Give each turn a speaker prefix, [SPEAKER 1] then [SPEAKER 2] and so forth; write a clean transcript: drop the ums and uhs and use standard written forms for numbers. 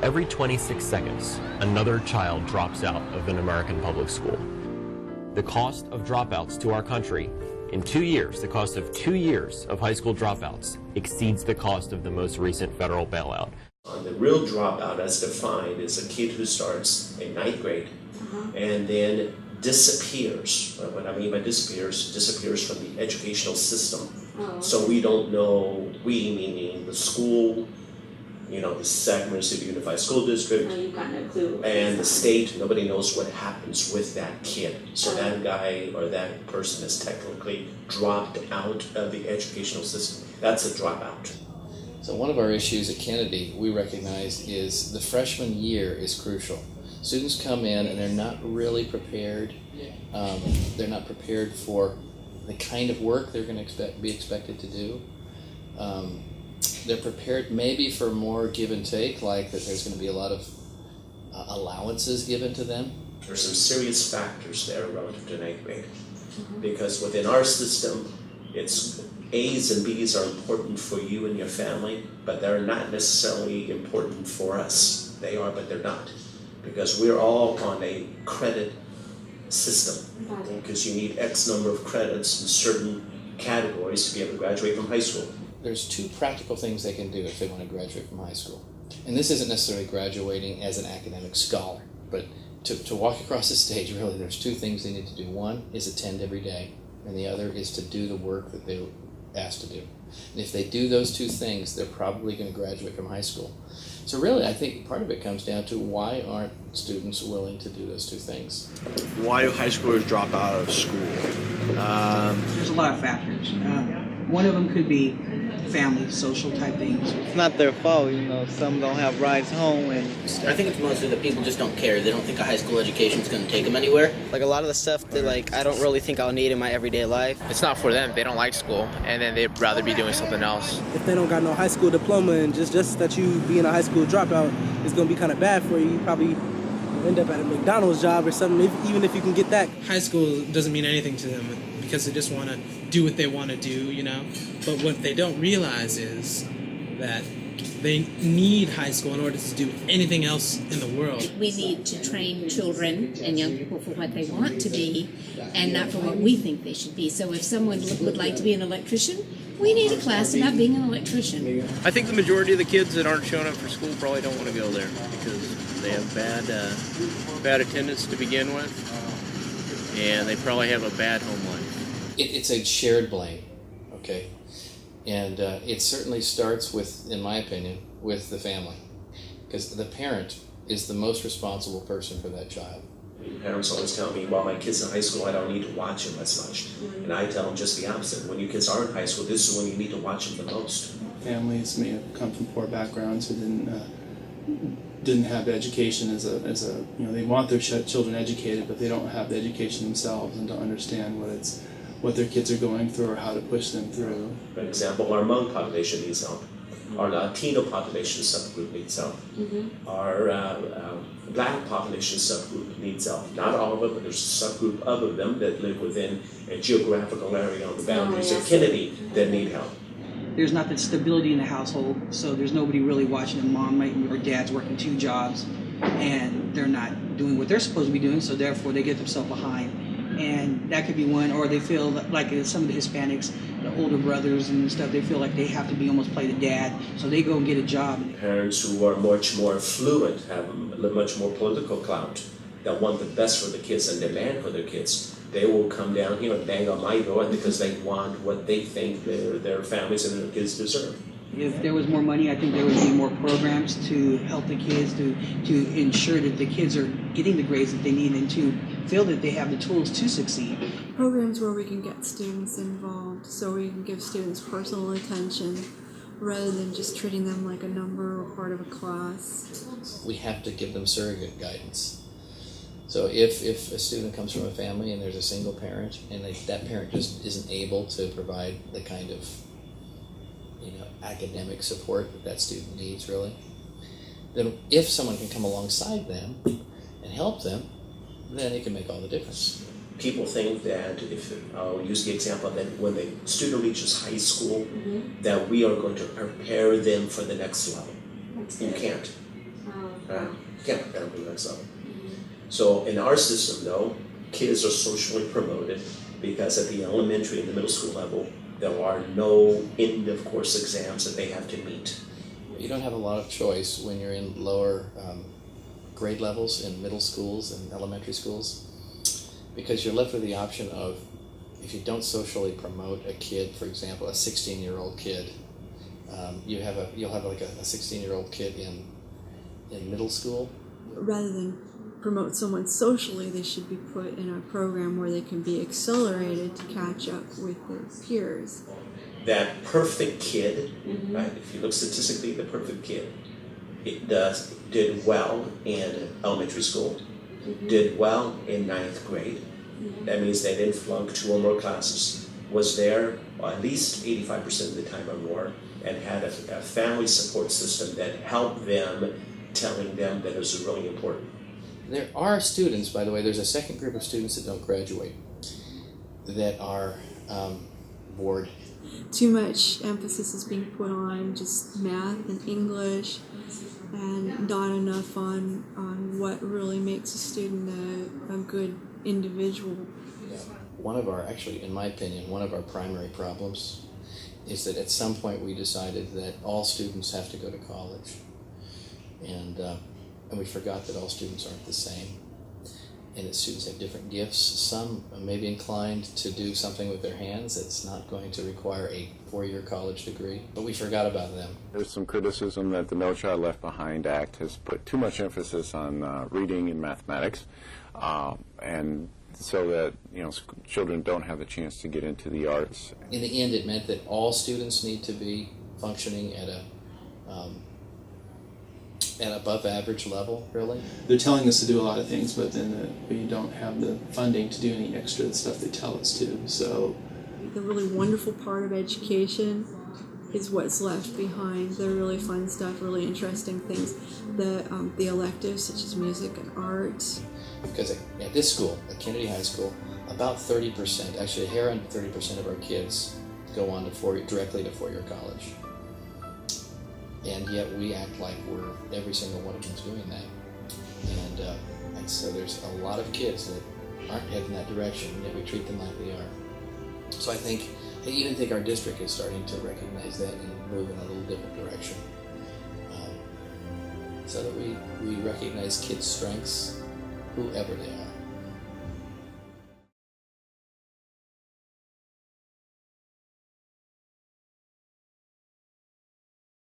[SPEAKER 1] Every 26 seconds, another child drops out of an American public school. The cost of dropouts to our country in 2 years, the cost of 2 years of high school dropouts exceeds the cost of the most recent federal bailout.
[SPEAKER 2] The real dropout as defined is a kid who starts in 9th grade and then disappears. What I mean by disappears from the educational system. So we don't know, we meaning the school, the Sacramento City Unified School District,
[SPEAKER 3] you've got no clue.
[SPEAKER 2] And the state, nobody knows what happens with that kid. So that guy or that person is technically dropped out of the educational system. That's a dropout.
[SPEAKER 4] So one of our issues at Kennedy, we recognize, is the freshman year is crucial. Students come in and they're not really prepared. They're not prepared for the kind of work they're going to be expected to do. They're prepared maybe for more give and take, like that there's going to be a lot of allowances given to them.
[SPEAKER 2] There's some serious factors there relative to 9th grade. Because within our system, it's A's and B's are important for you and your family, but they're not necessarily important for us. They are, but they're not. Because we're all on a credit system. Because you need X number of credits in certain categories to be able to graduate from high school.
[SPEAKER 4] There's 2 practical things they can do if they want to graduate from high school. And this isn't necessarily graduating as an academic scholar, but to walk across the stage, really, there's 2 things they need to do. One is attend every day, and the other is to do the work that they were asked to do. And if they do those 2 things, they're probably going to graduate from high school. So really, I think part of it comes down to why aren't students willing to do those 2 things?
[SPEAKER 5] Why do high schoolers drop out of school?
[SPEAKER 6] There's a lot of factors. One of them could be family, social type things.
[SPEAKER 7] It's not their fault, some don't have rides home. And
[SPEAKER 8] I think it's mostly that people just don't care. They don't think a high school education is going to take them anywhere.
[SPEAKER 9] Like a lot of the stuff that I don't really think I'll need in my everyday life.
[SPEAKER 10] It's not for them. They don't like school, and then they'd rather be doing something else.
[SPEAKER 11] If they don't got no high school diploma and just that you being a high school dropout is going to be kind of bad for you, you probably end up at a McDonald's job or something, even if you can get that.
[SPEAKER 12] High school doesn't mean anything to them because they just want to do what they want to do, But what they don't realize is that they need high school in order to do anything else in the world.
[SPEAKER 3] We need to train children and young people for what they want to be and not for what we think they should be. So if someone would like to be an electrician, we need a class about being an electrician.
[SPEAKER 10] I think the majority of the kids that aren't showing up for school probably don't want to go there because they have bad attendance to begin with, and they probably have a bad home life.
[SPEAKER 4] It's a shared blame, okay? And it certainly starts with, in my opinion, with the family. Because the parent is the most responsible person for that child.
[SPEAKER 2] Parents always tell me, well, my kid's in high school, I don't need to watch him as much. And I tell them just the opposite. When your kids are in high school, this is when you need to watch them the most.
[SPEAKER 13] Families may have come from poor backgrounds who didn't have the education as a they want their children educated, but they don't have the education themselves and don't understand what their kids are going through or how to push them through.
[SPEAKER 2] For example, our Hmong population needs help. Our Latino population subgroup needs help. Our Black population subgroup needs help. Not all of it, but there's a subgroup of them that live within a geographical area on the boundaries of Kennedy that need help.
[SPEAKER 6] There's not that stability in the household, so there's nobody really watching them. Mom or dad's working 2 jobs, and they're not doing what they're supposed to be doing, so therefore they get themselves behind. And that could be one, or they feel like some of the Hispanics, the older brothers and stuff, they feel like they have to be almost play the dad, so they go and get a job.
[SPEAKER 2] Parents who are much more affluent have much more political clout that want the best for the kids and demand for their kids. They will come down here and bang on my door because they want what they think their families and their kids deserve.
[SPEAKER 6] If there was more money, I think there would be more programs to help the kids, to ensure that the kids are getting the grades that they need and to feel that they have the tools to succeed.
[SPEAKER 14] Programs where we can get students involved so we can give students personal attention rather than just treating them like a number or part of a class.
[SPEAKER 4] We have to give them surrogate guidance. So if a student comes from a family and there's a single parent and that parent just isn't able to provide the kind of academic support that student needs, really, then if someone can come alongside them and help them, then it can make all the difference.
[SPEAKER 2] People think that I'll use the example that when the student reaches high school, that we are going to prepare them for the next level. You can't. Yeah, I don't believe that's so. So in our system, though, kids are socially promoted because at the elementary and the middle school level, there are no end of course exams that they have to meet.
[SPEAKER 4] You don't have a lot of choice when you're in lower grade levels in middle schools and elementary schools, because you're left with the option of, if you don't socially promote a kid, for example, a 16-year-old kid, you'll have like a 16-year-old kid in middle school.
[SPEAKER 14] Rather than promote someone socially, they should be put in a program where they can be accelerated to catch up with their peers.
[SPEAKER 2] That perfect kid, right? If you look statistically, the perfect kid, did well in elementary school, did well in 9th grade. That means they didn't flunk 2 or more classes, was there at least 85% of the time or more, and had a family support system that helped them, telling them that it was really important.
[SPEAKER 4] There are students, by the way, there's a second group of students that don't graduate that are bored.
[SPEAKER 14] Too much emphasis is being put on just math and English, and not enough on what really makes a student a good individual.
[SPEAKER 4] One of our, actually, in my opinion, one of our primary problems is that at some point we decided that all students have to go to college. And we forgot that all students aren't the same, and that students have different gifts. Some may be inclined to do something with their hands that's not going to require a 4-year college degree, but we forgot about them.
[SPEAKER 15] There's some criticism that the No Child Left Behind Act has put too much emphasis on reading and mathematics, and so that children don't have the chance to get into the arts.
[SPEAKER 4] In the end, it meant that all students need to be functioning at an above average level, really.
[SPEAKER 13] They're telling us to do a lot of things, but then we don't have the funding to do any extra stuff they tell us to. So
[SPEAKER 14] the really wonderful part of education is what's left behind. The really fun stuff, really interesting things, the electives such as music and art.
[SPEAKER 4] Because at this school, at Kennedy High School, about 30%, actually a hair under 30% of our kids go on to directly to 4-year college. And yet we act like every single one of them's doing that. And so there's a lot of kids that aren't heading that direction, yet we treat them like they are. So I even think our district is starting to recognize that and move in a little different direction. So that we recognize kids' strengths, whoever they are.